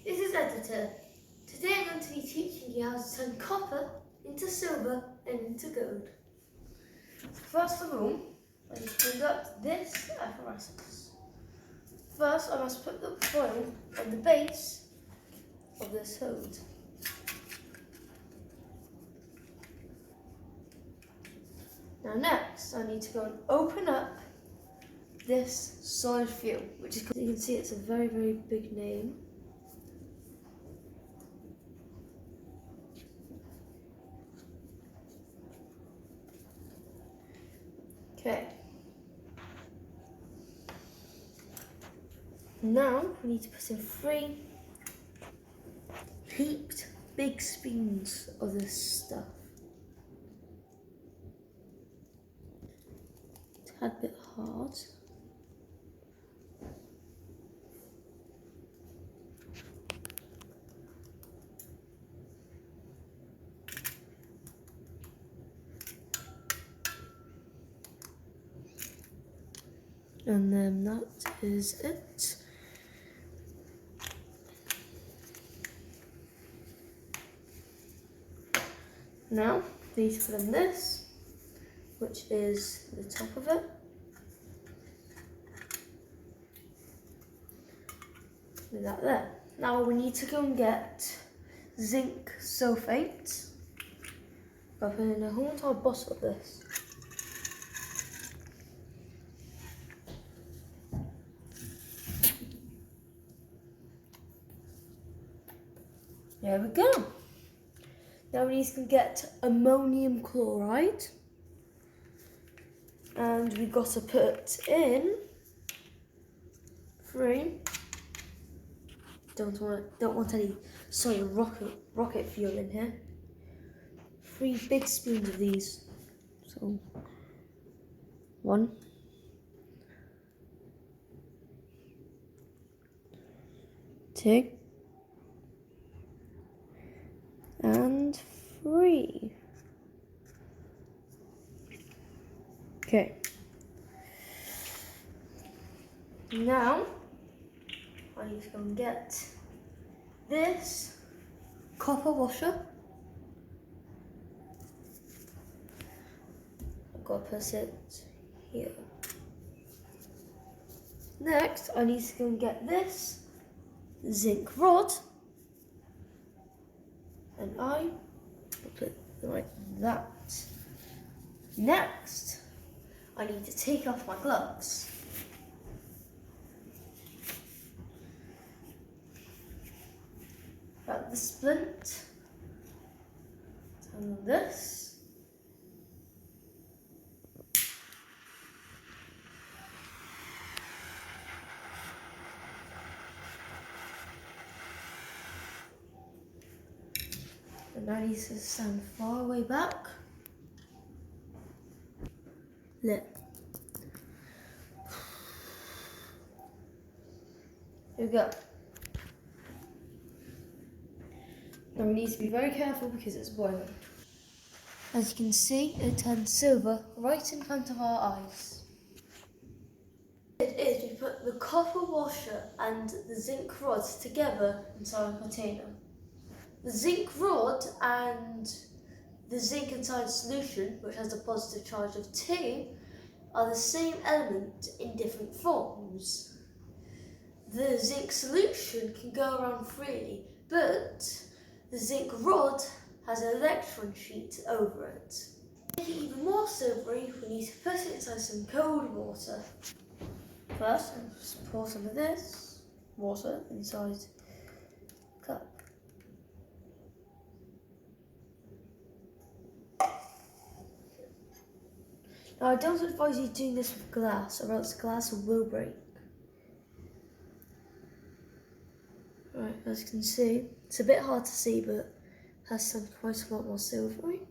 this is Editor. Today I'm going to be teaching you how to turn copper into silver and into gold. First of all, I need to conduct this apparatus. First, I must put the foil on the base of this hood. Now next, I need to go and open up this solid fuel, which is, you can see it's a very, very big name. Okay. Now we need to put in 3 heaped big spoons of this stuff. It's a tad bit hard. And then that is it. Now, we need to put in this, which is the top of it. Do that there. Now we need to go and get zinc sulfate. I'll put in a whole entire bottle of this. There we go. Now we need to get ammonium chloride, and we've got to put in 3. Don't want any rocket fuel in here. 3 big spoons of these. So 1, 2. And 3. Okay. Now I need to go and get this copper washer. I've got to put it here. Next, I need to go and get this zinc rod. And I will put it like that. Next, I need to take off my gloves. Grab the splint, turn on this. And that needs to stand far away back. Look. Here we go. Now we need to be very careful because it's boiling. As you can see, it turns silver right in front of our eyes. It is, we put the copper washer and the zinc rods together inside a container. The zinc rod and the zinc inside solution, which has a positive charge of 2, are the same element in different forms. The zinc solution can go around freely, but the zinc rod has an electron sheet over it. To make it even more silvery, we need to put it inside some cold water. First, I'll just pour some of this water inside the cup. Now, I don't advise you doing this with glass, or else glass will break. Right, as you can see, it's a bit hard to see, but has turned quite a lot more silvery.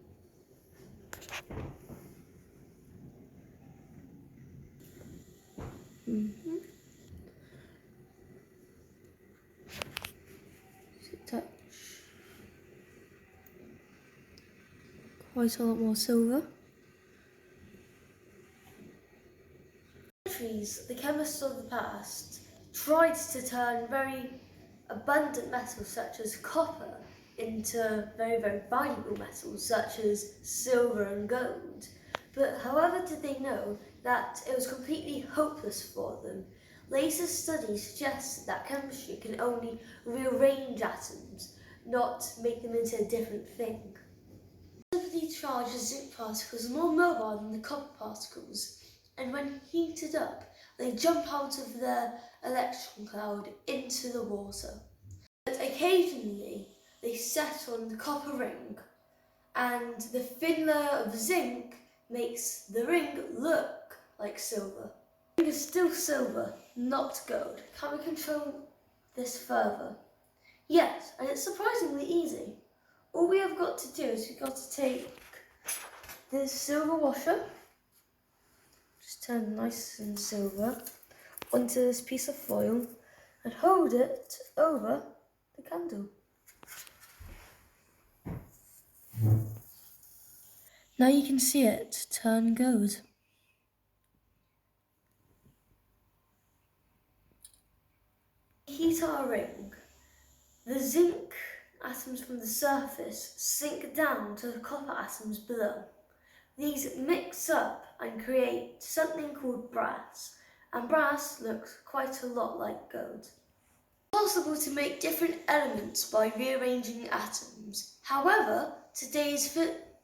Touch. Quite a lot more silver. The chemists of the past tried to turn very abundant metals such as copper into very, very valuable metals such as silver and gold. But however did they know that it was completely hopeless for them? Later studies suggest that chemistry can only rearrange atoms, not make them into a different thing. Positively charged zinc particles are more mobile than the copper particles, and when heated up, they jump out of their electron cloud into the water. But occasionally, they settle on the copper ring, and the thin layer of zinc makes the ring look like silver. The ring is still silver, not gold. Can we control this further? Yes, and it's surprisingly easy. All we have got to do is we've got to take this silver washer, just turn nice and silver, onto this piece of foil and hold it over the candle. Now you can see it turn gold. Heat our ring. The zinc atoms from the surface sink down to the copper atoms below. These mix up and create something called brass, and brass looks quite a lot like gold. It's possible to make different elements by rearranging atoms. However, today's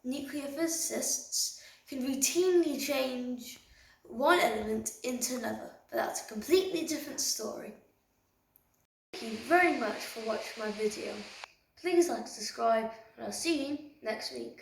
nuclear physicists can routinely change one element into another, but that's a completely different story. Thank you very much for watching my video. Please like and subscribe, and I'll see you next week.